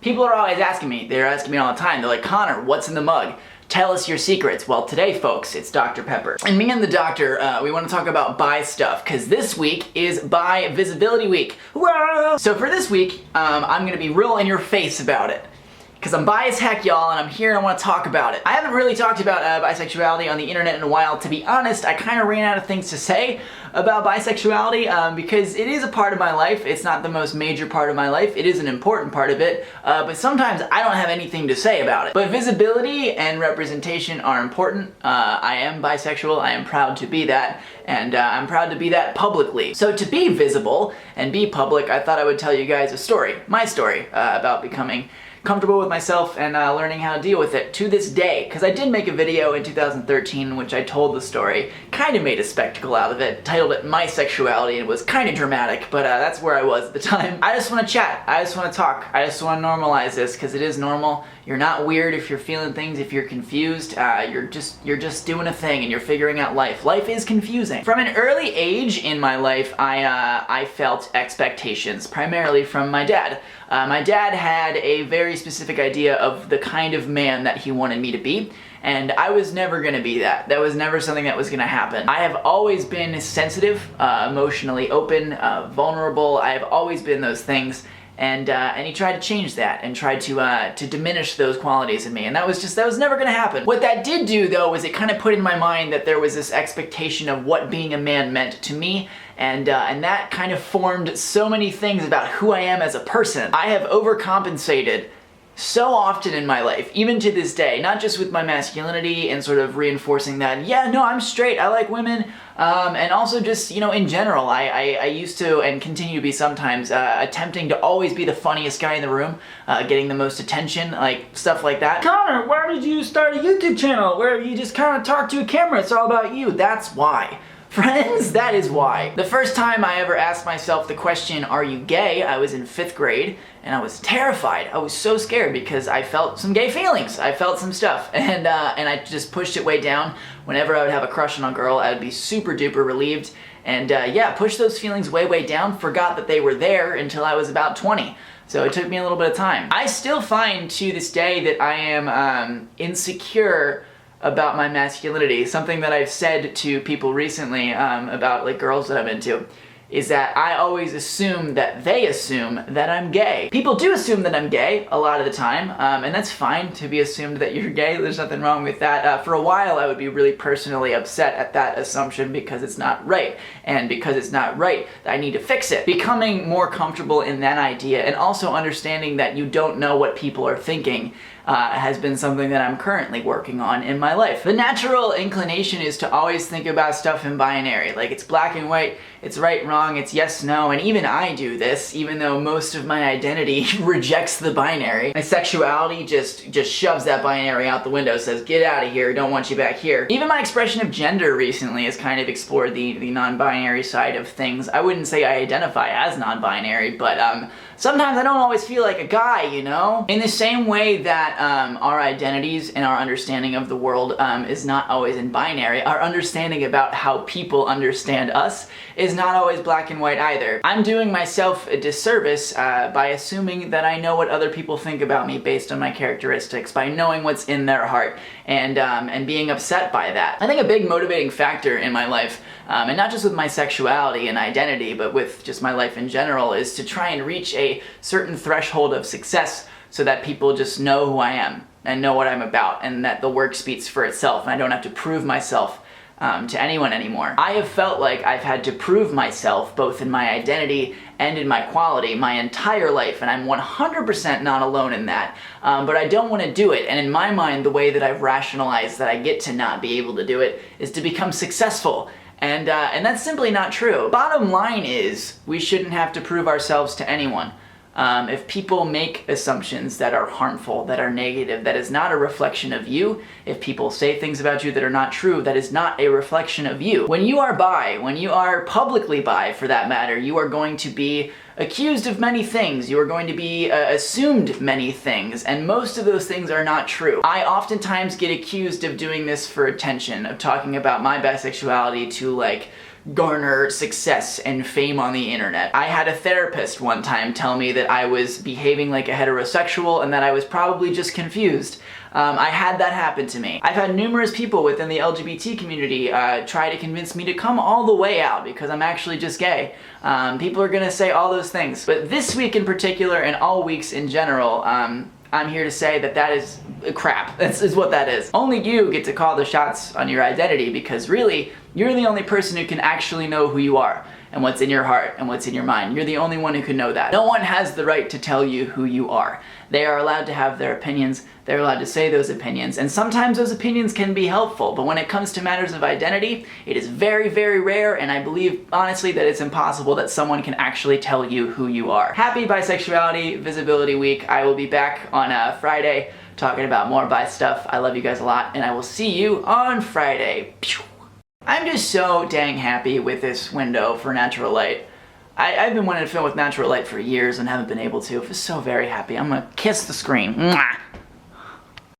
People are always asking me, they're asking me all the time, they're like, Connor, what's in the mug? Tell us your secrets. Well, today, folks, it's Dr. Pepper. And me and the doctor, we want to talk about bi stuff, because this week is Bi Visibility Week. Whoa! So for this week, I'm going to be real in your face about it. Because I'm bi as heck, y'all, and I'm here and I want to talk about it. I haven't really talked about bisexuality on the internet in a while. To be honest, I kind of ran out of things to say about bisexuality because it is a part of my life. It's not the most major part of my life. It is an important part of it, but sometimes I don't have anything to say about it. But visibility and representation are important. I am bisexual. I am proud to be that, and I'm proud to be that publicly. So to be visible and be public, I thought I would tell you guys a story, my story, about becoming comfortable with myself and learning how to deal with it to this day. Because I did make a video in 2013 in which I told the story, kind of made a spectacle out of it, titled it My Sexuality, and it was kind of dramatic, but that's where I was at the time. I just want to chat, I just want to talk, I just want to normalize this, because it is normal. You're not weird if you're feeling things, if you're confused, you're just doing a thing and you're figuring out life. Life is confusing. From an early age in my life, I felt expectations, primarily from my dad. My dad had a very specific idea of the kind of man that he wanted me to be, and I was never gonna be that. That was never something that was gonna happen. I have always been sensitive, emotionally open, vulnerable. I have always been those things. And he tried to change that and tried to diminish those qualities in me, and that was never gonna happen. What that did do, though, was it kind of put in my mind that there was this expectation of what being a man meant to me, and that kind of formed so many things about who I am as a person. I have overcompensated so often in my life, even to this day, not just with my masculinity and sort of reinforcing that, yeah, no, I'm straight, I like women, and also just, you know, in general, I used to and continue to be sometimes attempting to always be the funniest guy in the room, getting the most attention, like stuff like that. Connor, why did you start a YouTube channel where you just kind of talk to a camera? It's all about you. That's why. Friends, that is why. The first time I ever asked myself the question, are you gay? I was in 5th grade, and I was terrified. I was so scared because I felt some gay feelings. I felt some stuff, and I just pushed it way down. Whenever I would have a crush on a girl, I would be super duper relieved, and yeah, pushed those feelings way, way down, forgot that they were there until I was about 20. So it took me a little bit of time. I still find to this day that I am insecure about my masculinity. Something that I've said to people recently about like girls that I'm into is that I always assume that they assume that I'm gay. People do assume that I'm gay a lot of the time, and that's fine to be assumed that you're gay. There's nothing wrong with that. For a while I would be really personally upset at that assumption because it's not right, and because it's not right, I need to fix it. Becoming more comfortable in that idea and also understanding that you don't know what people are thinking has been something that I'm currently working on in my life. The natural inclination is to always think about stuff in binary, like it's black and white, it's right, wrong, it's yes, no, and even I do this, even though most of my identity rejects the binary. My sexuality just shoves that binary out the window, says get out of here, don't want you back here. Even my expression of gender recently has kind of explored the non-binary side of things. I wouldn't say I identify as non-binary, but sometimes I don't always feel like a guy, you know? In the same way that our identities and our understanding of the world is not always in binary, our understanding about how people understand us is not always black and white either. I'm doing myself a disservice by assuming that I know what other people think about me based on my characteristics, by knowing what's in their heart, and being upset by that. I think a big motivating factor in my life, and not just with my sexuality and identity, but with just my life in general, is to try and reach a certain threshold of success so that people just know who I am and know what I'm about, and that the work speaks for itself and I don't have to prove myself to anyone anymore. I have felt like I've had to prove myself both in my identity and in my quality my entire life, and I'm 100% not alone in that, but I don't want to do it, and in my mind the way that I've rationalized that I get to not be able to do it is to become successful. And that's simply not true. Bottom line is, we shouldn't have to prove ourselves to anyone. If people make assumptions that are harmful, that are negative, that is not a reflection of you. If people say things about you that are not true, that is not a reflection of you. When you are bi, when you are publicly bi for that matter, you are going to be accused of many things. You are going to be assumed many things, and most of those things are not true. I oftentimes get accused of doing this for attention, of talking about my bisexuality to like garner success and fame on the internet. I had a therapist one time tell me that I was behaving like a heterosexual and that I was probably just confused. I had that happen to me. I've had numerous people within the LGBT community try to convince me to come all the way out because I'm actually just gay. People are gonna say all those things. But this week in particular, and all weeks in general, I'm here to say that that is crap. That's what that is. Only you get to call the shots on your identity because really, you're the only person who can actually know who you are and what's in your heart and what's in your mind. You're the only one who can know that. No one has the right to tell you who you are. They are allowed to have their opinions, they're allowed to say those opinions, and sometimes those opinions can be helpful, but when it comes to matters of identity, it is very, very rare, and I believe, honestly, that it's impossible that someone can actually tell you who you are. Happy Bisexuality Visibility Week. I will be back on Friday talking about more bi stuff. I love you guys a lot, and I will see you on Friday. I'm just so dang happy with this window for natural light. I've been wanting to film with natural light for years and haven't been able to. I'm just so very happy. I'm gonna kiss the screen. Mwah!